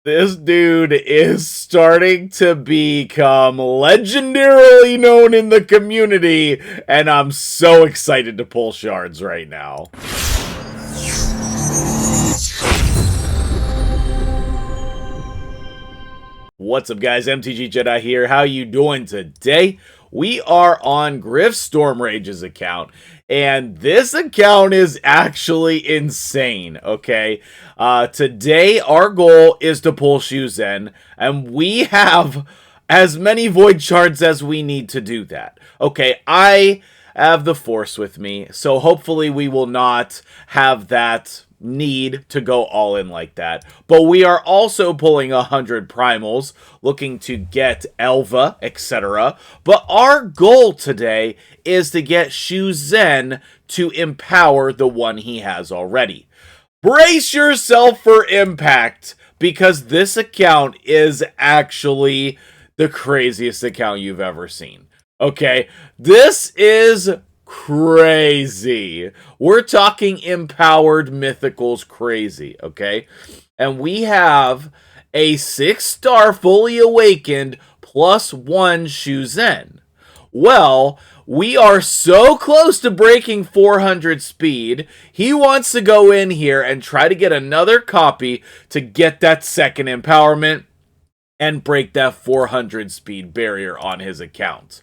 This dude is starting to become legendarily known in the community, and I'm so excited to pull shards right now. What's up, guys? MtgJedi here. How you doing today? We are on Griff Stormrage's account, and this account is actually insane, okay? Today, our goal is to pull Shu-Zhen, and we have as many void shards as we need to do that. Okay, I have the Force with me, so hopefully we will not have that need to go all in like that. But we are also pulling 100 primals, looking to get Elva, etc. But our goal today is to get Shu-Zhen to empower the one he has already. Brace yourself for impact, because this account is actually the craziest account you've ever seen. Okay, this is crazy. We're talking empowered mythicals crazy, okay? And we have a 6-star fully awakened +1 Shu-Zhen. Well, we are so close to breaking 400 speed. He wants to go in here and try to get another copy to get that second empowerment and break that 400 speed barrier on his account.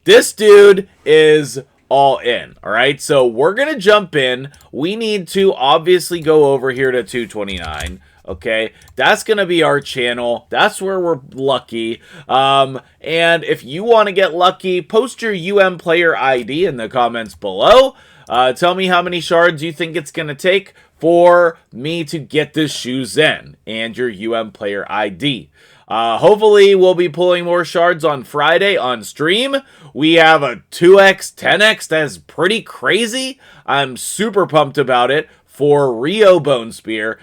This dude is all in, all right? So we're going to jump in. We need to obviously go over here to 229, okay? That's going to be our channel. That's where we're lucky. And if you want to get lucky, post your player ID in the comments below. Tell me how many shards you think it's going to take for me to get this Shu-Zhen and your player ID. Hopefully, we'll be pulling more shards on Friday on stream. We have a 2x, 10x that's pretty crazy. I'm super pumped about it for Rio Bone Spear.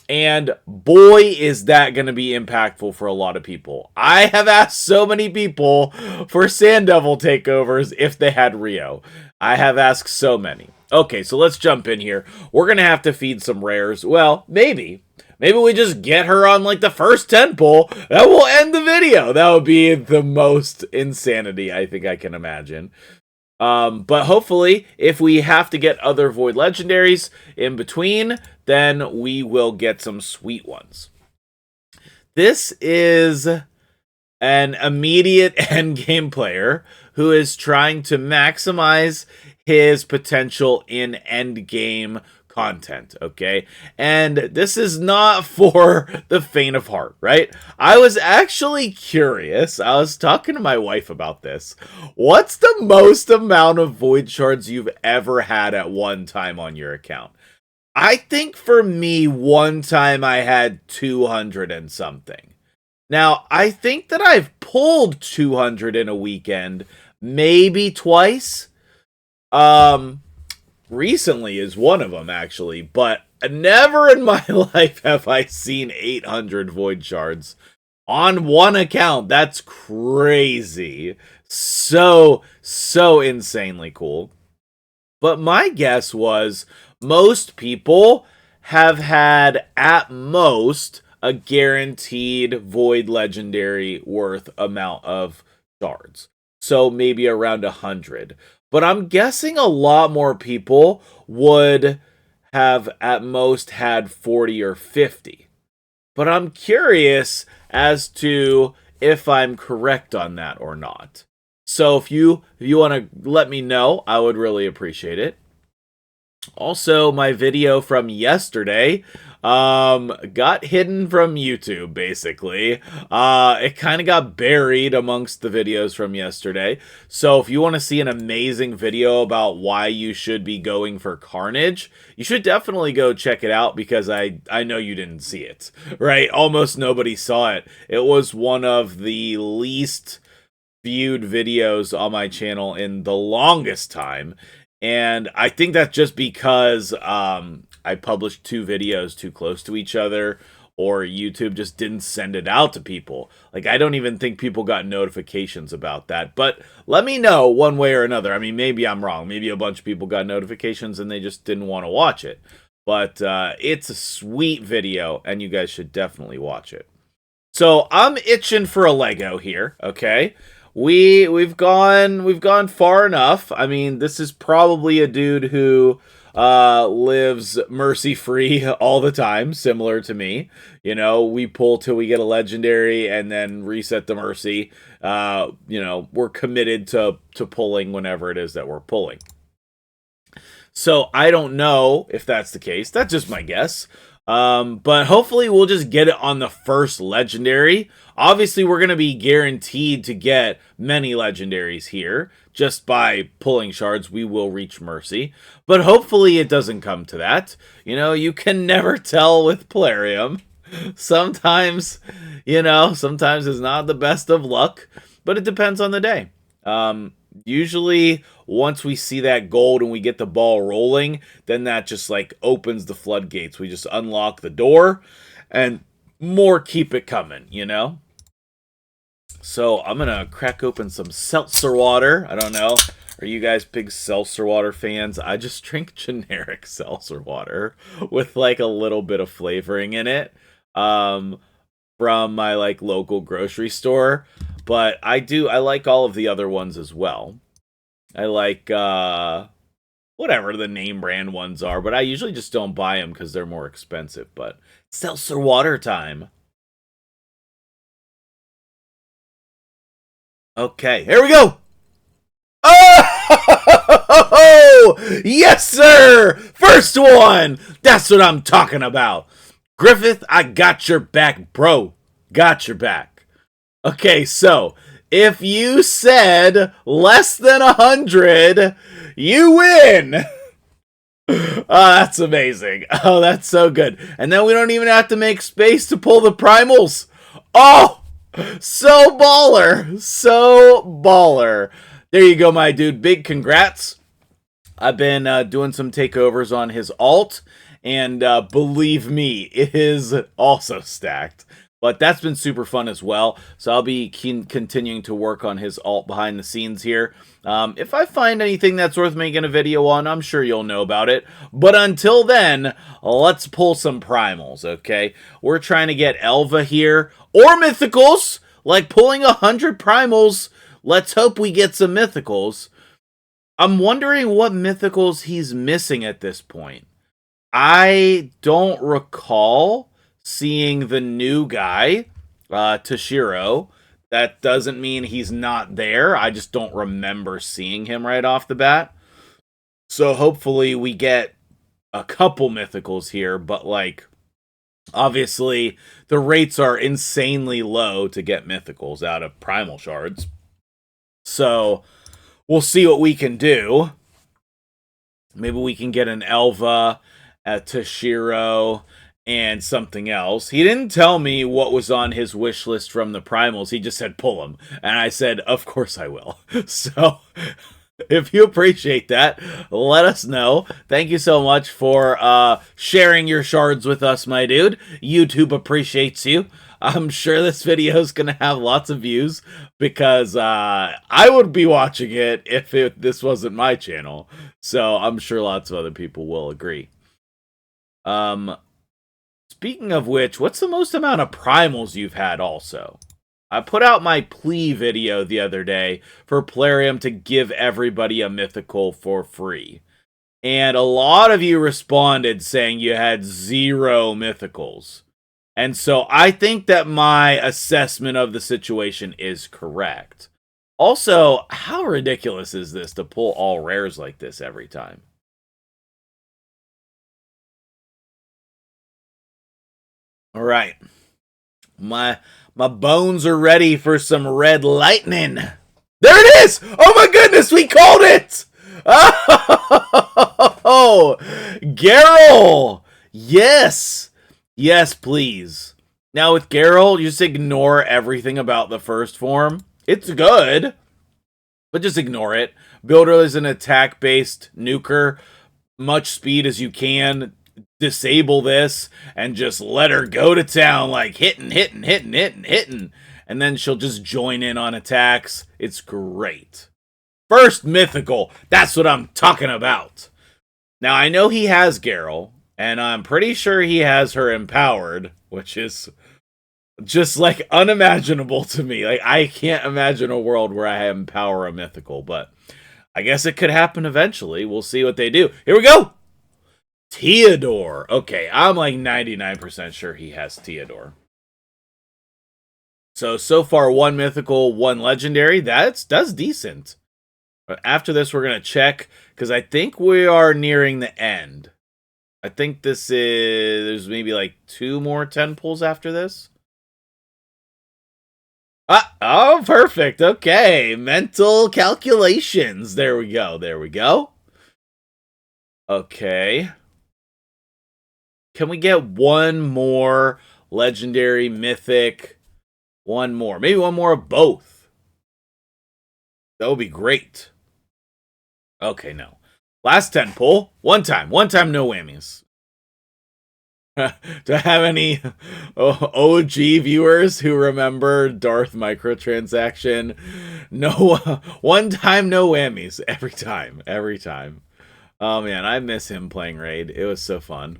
And boy, is that going to be impactful for a lot of people. I have asked so many people for Sand Devil takeovers if they had Rio. I have asked so many. Okay, so let's jump in here. We're going to have to feed some rares. Well, maybe. Maybe we just get her on like the first 10 pull. That will end the video. That would be the most insanity I think I can imagine. But hopefully, if we have to get other Void Legendaries in between, then we will get some sweet ones. This is an immediate endgame player who is trying to maximize his potential in endgame content, okay? And this is not for the faint of heart, right? I was actually curious. I was talking to my wife about this. What's the most amount of void shards you've ever had at one time on your account? I think for me, one time I had 200 and something. Now, I think that I've pulled 200 in a weekend, maybe twice. Recently is one of them, actually, but never in my life have I seen 800 void shards on one account. That's crazy. So insanely cool. But my guess was most people have had at most a guaranteed void legendary worth amount of shards. So maybe around 100. But I'm guessing a lot more people would have at most had 40 or 50. But I'm curious as to if I'm correct on that or not. So if you want to let me know, I would really appreciate it. Also, my video from yesterday got hidden from YouTube, basically. It kind of got buried amongst the videos from yesterday. So if you want to see an amazing video about why you should be going for Carnage, you should definitely go check it out, because I know you didn't see it, right? Almost nobody saw it. It was one of the least viewed videos on my channel in the longest time. And I think that's just because I published 2 videos too close to each other, or YouTube just didn't send it out to people. Like, I don't even think people got notifications about that. But let me know one way or another. I mean, maybe I'm wrong. Maybe a bunch of people got notifications and they just didn't want to watch it. But it's a sweet video, and you guys should definitely watch it. So I'm itching for a Lego here, okay? We've gone far enough. I mean, this is probably a dude who lives mercy free all the time, similar to me. You know, we pull till we get a legendary and then reset the mercy. You know, we're committed to pulling whenever it is that we're pulling. So I don't know if that's the case. That's just my guess. But hopefully we'll just get it on the first legendary. Obviously, we're going to be guaranteed to get many legendaries here. Just by pulling shards, we will reach mercy. But hopefully it doesn't come to that. You know, you can never tell with Plarium. Sometimes, you know, sometimes it's not the best of luck. But it depends on the day. Usually, once we see that gold and we get the ball rolling, then that just like opens the floodgates. We just unlock the door and more keep it coming, you know? So I'm going to crack open some seltzer water. I don't know. Are you guys big seltzer water fans? I just drink generic seltzer water with like a little bit of flavoring in it from my like local grocery store. But I like all of the other ones as well. I like whatever the name brand ones are, but I usually just don't buy them because they're more expensive. But seltzer water time. Okay, here we go. Oh, yes, sir. First one. That's what I'm talking about. Griffith, I got your back, bro. Got your back. Okay, so if you said less than 100, you win. Oh, that's amazing. Oh, that's so good. And then we don't even have to make space to pull the primals. Oh, so baller. So baller. There you go, my dude. Big congrats. I've been doing some takeovers on his alt, and believe me, it is also stacked. But that's been super fun as well. So I'll be continuing to work on his alt behind the scenes here. If I find anything that's worth making a video on, I'm sure you'll know about it. But until then, let's pull some primals, okay? We're trying to get Elva here, or mythicals. Like pulling 100 primals. Let's hope we get some mythicals. I'm wondering what mythicals he's missing at this point. I don't recall seeing the new guy, Toshiro. That doesn't mean he's not there. I just don't remember seeing him right off the bat. So hopefully we get a couple mythicals here, but like, obviously the rates are insanely low to get mythicals out of primal shards. So we'll see what we can do. Maybe we can get an Elva, a Toshiro, and something else. He didn't tell me what was on his wish list from the primals. He just said pull them. And I said, of course I will. So if you appreciate that, let us know. Thank you so much for sharing your shards with us, my dude. YouTube appreciates you. I'm sure this video is going to have lots of views because I would be watching it if this wasn't my channel. So I'm sure lots of other people will agree. Speaking of which, what's the most amount of primals you've had also? I put out my plea video the other day for Plarium to give everybody a mythical for free. And a lot of you responded saying you had 0 mythicals. And so I think that my assessment of the situation is correct. Also, how ridiculous is this to pull all rares like this every time? All right. My bones are ready for some red lightning. There it is! Oh my goodness, we called it! Oh, Garrel! Yes! Yes, please. Now with Garrel, you just ignore everything about the first form. It's good, but just ignore it. Builder is an attack-based nuker. Much speed as you can. Disable this and just let her go to town, like hitting. And then she'll just join in on attacks. It's great. First mythical. That's what I'm talking about. Now, I know he has Garrel, And I'm pretty sure he has her empowered, which is just like unimaginable to me. Like, I can't imagine a world where I empower a mythical, but I guess it could happen eventually. We'll see what they do. Here we go. Theodore. Okay, I'm like 99% sure he has Theodore. So far, 1 mythical, 1 legendary. That's decent. But after this, we're going to check, because I think we are nearing the end. I think there's maybe like 2 more 10 pulls after this. Oh, perfect. Okay, mental calculations. There we go. Okay. Can we get 1 more legendary, mythic? 1 more. Maybe 1 more of both. That would be great. Okay, no. Last 10 pull. One time, no whammies. Do I have any OG viewers who remember Darth microtransaction? No, 1 time, no whammies. Every time. Oh man, I miss him playing Raid. It was so fun.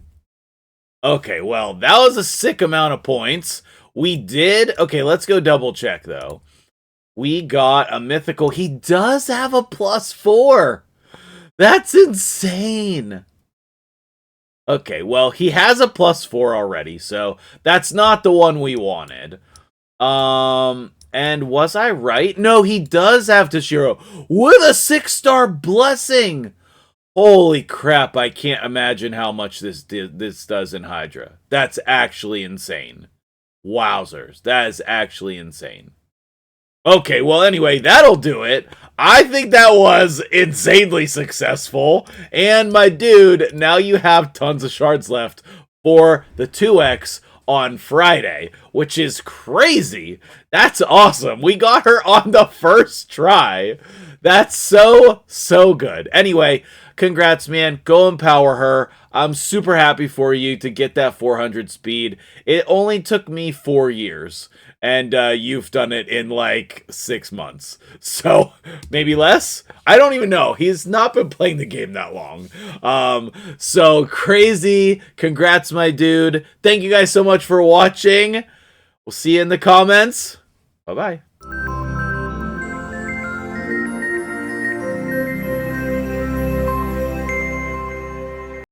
Okay, well, that was a sick amount of points. We did... Okay, let's go double check, though. We got a mythical. He does have a +4. That's insane. Okay, well, he has a +4 already, so that's not the one we wanted. And was I right? No, he does have Toshiro with a 6-star blessing. Holy crap, I can't imagine how much this does in Hydra. That's actually insane. Wowzers, that is actually insane. Okay, well, anyway, that'll do it. I think that was insanely successful. And my dude, now you have tons of shards left for the 2x on Friday, which is crazy. That's awesome. We got her on the first try. That's so good. Anyway, congrats, man. Go empower her. I'm super happy for you to get that 400 speed. It only took me 4 years, and you've done it in like 6 months. So maybe less? I don't even know. He's not been playing the game that long. So crazy. Congrats, my dude. Thank you guys so much for watching. We'll see you in the comments. Bye-bye.